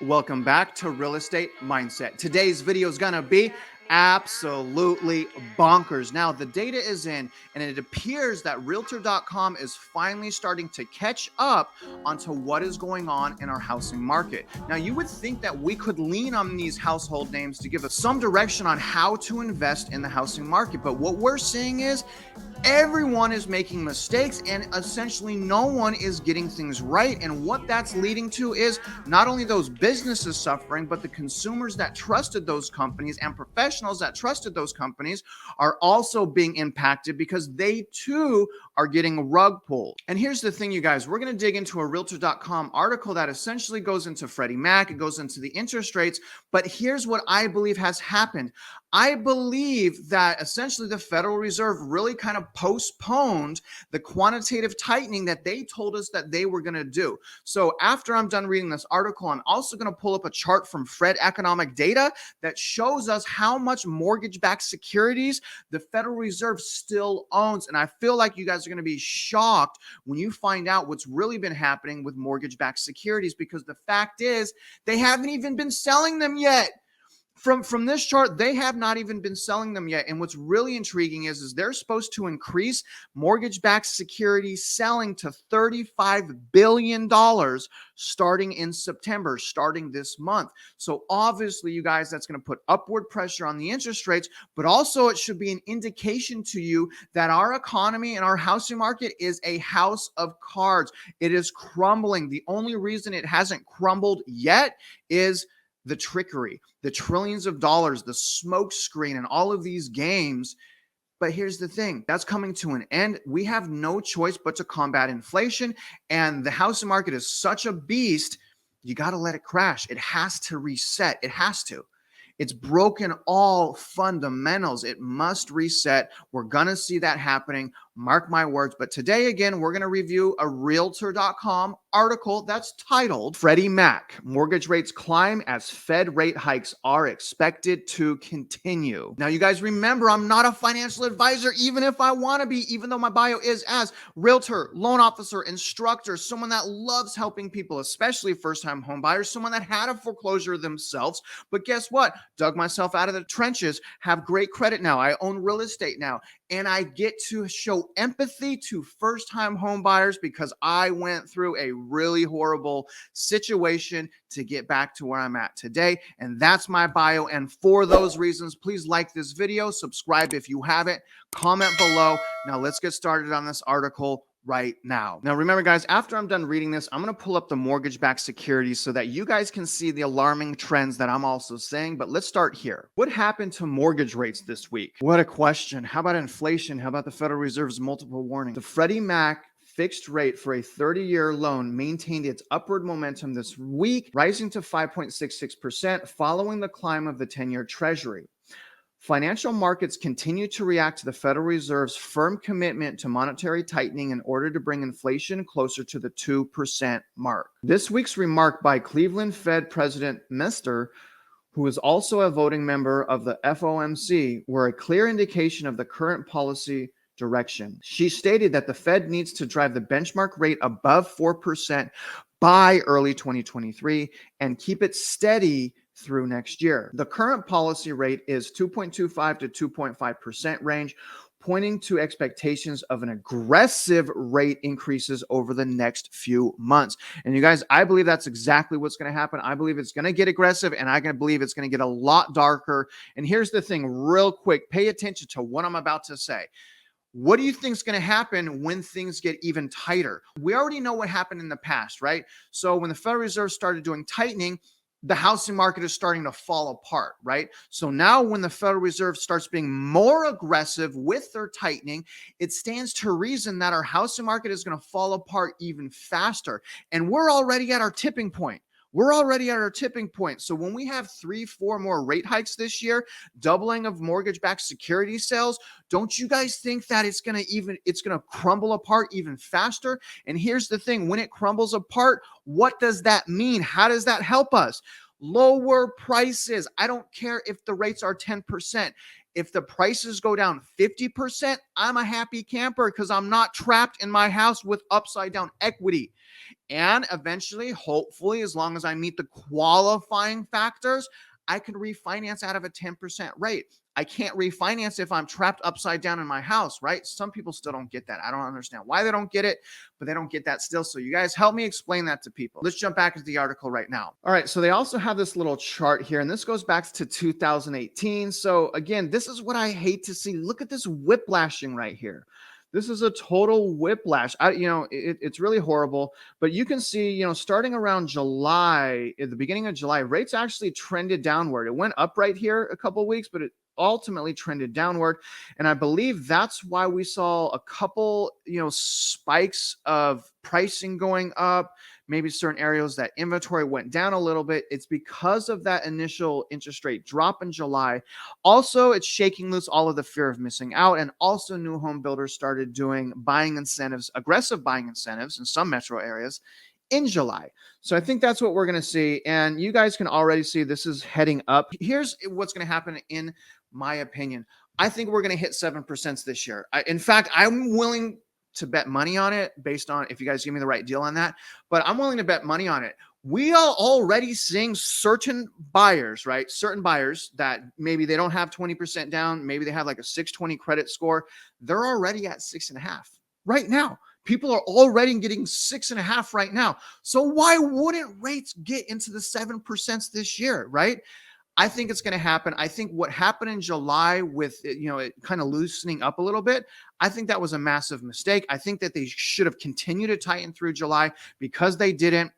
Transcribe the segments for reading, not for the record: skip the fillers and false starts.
Welcome back to Real Estate Mindset. Today's video is gonna be absolutely bonkers. Now, the data is in, and it appears that Realtor.com is finally starting to catch up onto what is going on in our housing market. Now, you would think that we could lean on these household names to give us some direction on how to invest in the housing market, but what we're seeing is everyone is making mistakes and essentially no one is getting things right. And what that's leading to is not only those businesses suffering, but the consumers that trusted those companies and professionals that trusted those companies are also being impacted because they too are getting rug pulled. And here's the thing, you guys, we're going to dig into a Realtor.com article that essentially goes into Freddie Mac, it goes into the interest rates, but here's what I believe has happened. I believe that essentially the Federal Reserve really kind of postponed the quantitative tightening that they told us that they were going to do. So after I'm done reading this article, I'm also going to pull up a chart from Fred Economic Data that shows us how much mortgage-backed securities the Federal Reserve still owns. And I feel like you guys are going to be shocked when you find out what's really been happening with mortgage-backed securities, because the fact is they haven't even been selling them yet. From this chart, they have not even been selling them yet. And what's really intriguing is they're supposed to increase mortgage-backed security selling to $35 billion starting in September, starting this month. So obviously, you guys, that's going to put upward pressure on the interest rates, but also it should be an indication to you that our economy and our housing market is a house of cards. It is crumbling. The only reason it hasn't crumbled yet is the trickery, the trillions of dollars, the smoke screen, and all of these games. But here's the thing, that's coming to an end. We have no choice but to combat inflation. And the housing market is such a beast, you got to let it crash. It has to reset. It has to. It's broken all fundamentals. It must reset. We're going to see that happening. Mark my words. But today, again, we're going to review a Realtor.com article that's titled Freddie Mac, Mortgage Rates Climb as Fed Rate Hikes Are Expected to Continue. Now, you guys remember, I'm not a financial advisor, even if I want to be, even though my bio is as realtor, loan officer, instructor, someone that loves helping people, especially first-time home buyers, someone that had a foreclosure themselves. But guess what? Dug myself out of the trenches, have great credit now. I own real estate now. And I get to show empathy to first-time home buyers because I went through a really horrible situation to get back to where I'm at today. And that's my bio. And for those reasons, please like this video, subscribe if you haven't, comment below. Now let's get started on this article right now. Now, remember, guys, after I'm done reading this, I'm going to pull up the mortgage-backed securities so that you guys can see the alarming trends that I'm also saying. But let's start here. What happened to mortgage rates this week? What a question. How about inflation? How about the Federal Reserve's multiple warnings? The Freddie Mac fixed rate for a 30-year loan maintained its upward momentum this week, rising to 5.66% following the climb of the 10-year Treasury. Financial markets continue to react to the Federal Reserve's firm commitment to monetary tightening in order to bring inflation closer to the 2% mark. This week's remark by Cleveland Fed President Mester, who is also a voting member of the FOMC, were a clear indication of the current policy direction. She stated that the Fed needs to drive the benchmark rate above 4% by early 2023 and keep it steady through next year. The current policy rate is 2.25 to 2.5% range, pointing to expectations of an aggressive rate increases over the next few months. And you guys, I believe that's exactly what's going to happen. I believe it's going to get aggressive, and I believe it's going to get a lot darker. And here's the thing, real quick, pay attention to what I'm about to say. What do you think is going to happen when things get even tighter? We already know what happened in the past, right? So when the Federal Reserve started doing tightening, the housing market is starting to fall apart, right? So now when the Federal Reserve starts being more aggressive with their tightening, it stands to reason that our housing market is going to fall apart even faster. And we're already at our tipping point. We're already at our tipping point. So when we have 3-4 more rate hikes this year, doubling of mortgage-backed security sales, don't you guys think that it's going to crumble apart even faster? And here's the thing, when it crumbles apart, what does that mean? How does that help us? Lower prices. I don't care if the rates are 10%. If the prices go down 50%, I'm a happy camper because I'm not trapped in my house with upside down equity. And eventually, hopefully, as long as I meet the qualifying factors, I can refinance out of a 10% rate. I can't refinance if I'm trapped upside down in my house, right? Some people still don't get that. I don't understand why they don't get it, but they don't get that still. So you guys help me explain that to people. Let's jump back into the article right now. All right, so they also have this little chart here, and this goes back to 2018. So again, this is what I hate to see. Look at this whiplashing right here. This is a total whiplash. It's really horrible, but you can see, starting around July, at the beginning of July, rates actually trended downward. It went up right here a couple of weeks, but it ultimately trended downward. And I believe that's why we saw a couple, spikes of pricing going up, maybe certain areas that inventory went down a little bit. It's because of that initial interest rate drop in July. Also, it's shaking loose all of the fear of missing out. And also new home builders started doing buying incentives, aggressive buying incentives in some metro areas in July. So I think that's what we're going to see. And you guys can already see this is heading up. Here's what's going to happen in my opinion. I think we're going to hit 7% this year. In fact, I'm willing to bet money on it based on if you guys give me the right deal on that, but I'm willing to bet money on it. We are already seeing certain buyers, right? Certain buyers that maybe they don't have 20% down. Maybe they have like a 620 credit score. They're already at 6.5 right now. People are already getting 6.5 right now. So why wouldn't rates get into the 7% this year, right? I think it's going to happen. I think what happened in July with it kind of loosening up a little bit, I think that was a massive mistake. I think that they should have continued to tighten through July. Because they didn't,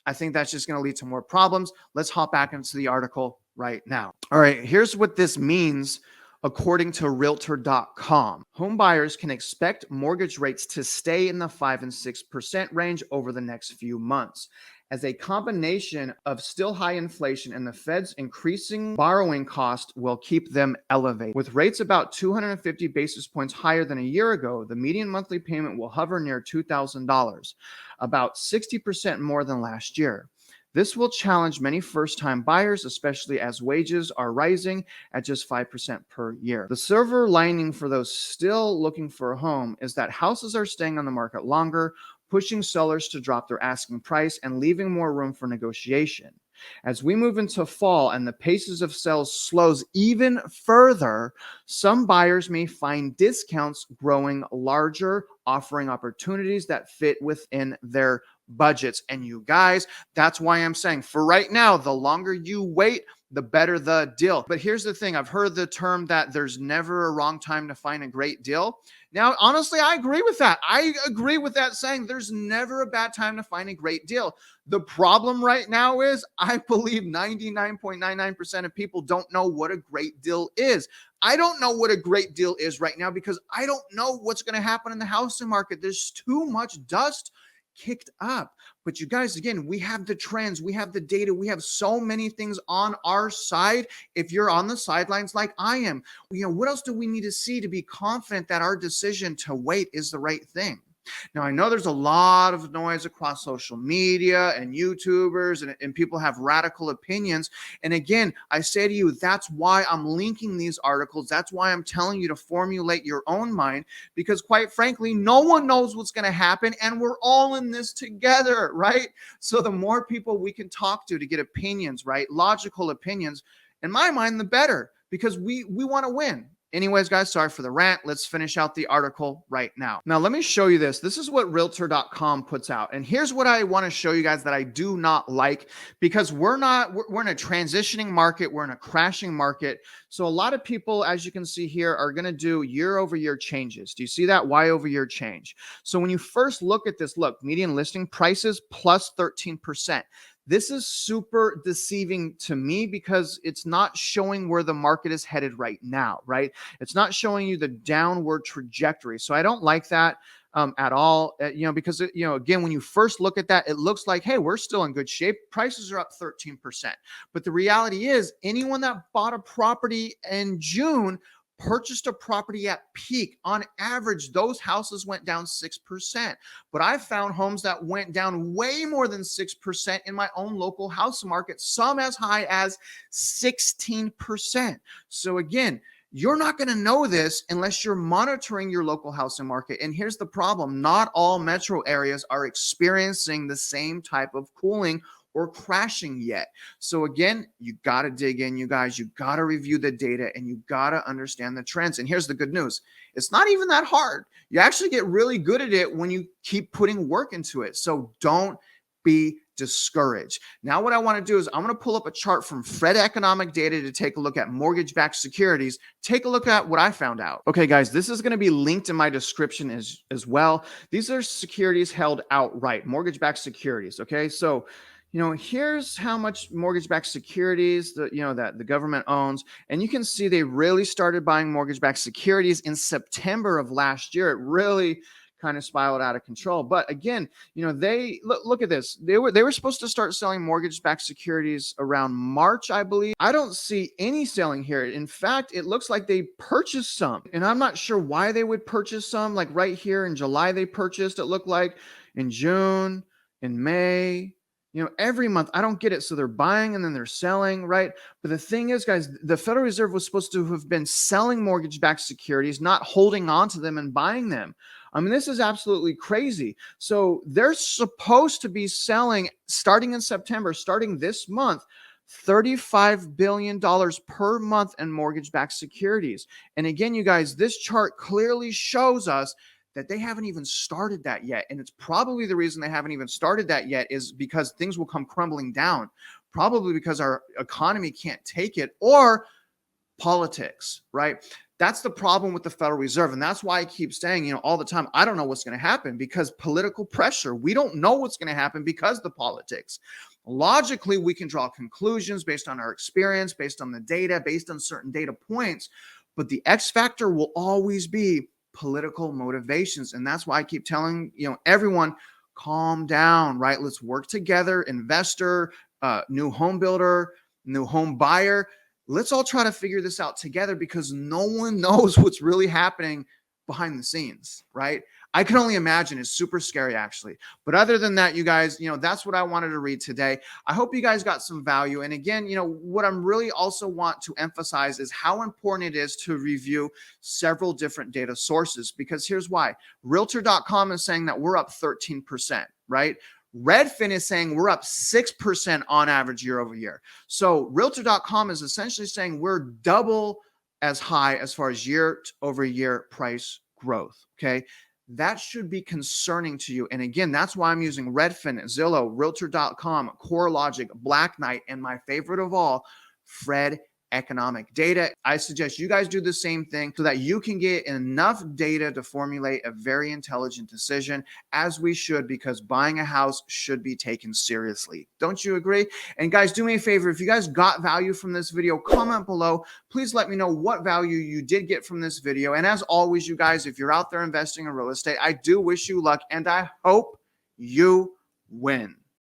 I think that's just going to lead to more problems. Let's hop back into the article right now. All right, here's what this means. According to Realtor.com, home buyers can expect mortgage rates to stay in the 5 and 6% range over the next few months, as a combination of still high inflation and the Fed's increasing borrowing cost will keep them elevated. With rates about 250 basis points higher than a year ago, the median monthly payment will hover near $2,000, about 60% more than last year. This will challenge many first-time buyers, especially as wages are rising at just 5% per year. The silver lining for those still looking for a home is that houses are staying on the market longer, pushing sellers to drop their asking price and leaving more room for negotiation. As we move into fall and the paces of sales slows even further, some buyers may find discounts growing larger, offering opportunities that fit within their budgets. And you guys, that's why I'm saying for right now, the longer you wait, the better the deal. But here's the thing. I've heard the term that there's never a wrong time to find a great deal. Now, honestly, I agree with that. I agree with that saying there's never a bad time to find a great deal. The problem right now is I believe 99.99% of people don't know what a great deal is. I don't know what a great deal is right now because I don't know what's going to happen in the housing market. There's too much dust kicked up. But you guys, again, we have the trends, we have the data, we have so many things on our side. If you're on the sidelines like I am, what else do we need to see to be confident that our decision to wait is the right thing? Now, I know there's a lot of noise across social media and YouTubers, and people have radical opinions. And again, I say to you, that's why I'm linking these articles. That's why I'm telling you to formulate your own mind, because quite frankly, no one knows what's going to happen, and we're all in this together, right? So the more people we can talk to get opinions, right? Logical opinions, in my mind, the better, because we want to win. Anyways, guys, sorry for the rant. Let's finish out the article right now. Now, let me show you this. This is what Realtor.com puts out. And here's what I want to show you guys that I do not like, because we're in a transitioning market. We're in a crashing market. So a lot of people, as you can see here, are going to do year-over-year changes. Do you see that? Y-over-year change. So when you first look at this, look, median listing prices plus 13%. This is super deceiving to me because it's not showing where the market is headed right now, right? It's not showing you the downward trajectory. So I don't like that at all, because, again, when you first look at that, it looks like, hey, we're still in good shape. Prices are up 13%. But the reality is anyone that bought a property in June purchased a property at peak. On average, those houses went down 6%. But I found homes that went down way more than 6% in my own local house market, some as high as 16%. So again, You're not going to know this unless you're monitoring your local housing market. And here's the problem. Not all metro areas are experiencing the same type of cooling or crashing yet. So again, you got to dig in, you guys. You got to review the data and you got to understand the trends. And here's the good news. It's not even that hard. You actually get really good at it when you keep putting work into it. So don't be discouraged. Now, what I want to do is I'm going to pull up a chart from Fred Economic Data to take a look at mortgage-backed securities. Take a look at what I found out. Okay, guys, this is going to be linked in my description as well. These are securities held outright, mortgage-backed securities. Okay, so here's how much mortgage-backed securities that the government owns. And you can see they really started buying mortgage-backed securities in September of last year. It really kind of spiraled out of control. But again, they look at this. They were supposed to start selling mortgage-backed securities around March, I believe. I don't see any selling here. In fact, it looks like they purchased some. And I'm not sure why they would purchase some. Like right here in July, they purchased, it looked like, in June, in May. Every month. I don't get it. So they're buying and then they're selling, right? But the thing is, guys, the Federal Reserve was supposed to have been selling mortgage-backed securities, not holding on to them and buying them. I mean, this is absolutely crazy. So they're supposed to be selling, starting in September, starting this month, $35 billion per month in mortgage-backed securities. And again, you guys, this chart clearly shows us that they haven't even started that yet. And it's probably the reason they haven't even started that yet is because things will come crumbling down, probably because our economy can't take it, or politics, right? That's the problem with the Federal Reserve. And that's why I keep saying, all the time, I don't know what's going to happen because political pressure. We don't know what's going to happen because of the politics. Logically, we can draw conclusions based on our experience, based on the data, based on certain data points. But the X factor will always be political motivations. And that's why I keep telling, everyone, calm down, right? Let's work together, investor, new home builder, new home buyer. Let's all try to figure this out together because no one knows what's really happening behind the scenes, right? I can only imagine. It's super scary, actually. But other than that, you guys, that's what I wanted to read today. I hope you guys got some value. And again, what I'm really also want to emphasize is how important it is to review several different data sources, because here's why. Realtor.com is saying that we're up 13%, right? Redfin is saying we're up 6% on average year over year. So Realtor.com is essentially saying we're double as high as far as year over year price growth, okay? That should be concerning to you. And again, that's why I'm using Redfin, Zillow, Realtor.com, CoreLogic, Black Knight, and my favorite of all, Fred Economic Data. I suggest you guys do the same thing so that you can get enough data to formulate a very intelligent decision, as we should, because buying a house should be taken seriously. Don't you agree? And guys, do me a favor. If you guys got value from this video, comment below. Please let me know what value you did get from this video. And as always, you guys, if you're out there investing in real estate, I do wish you luck and I hope you win.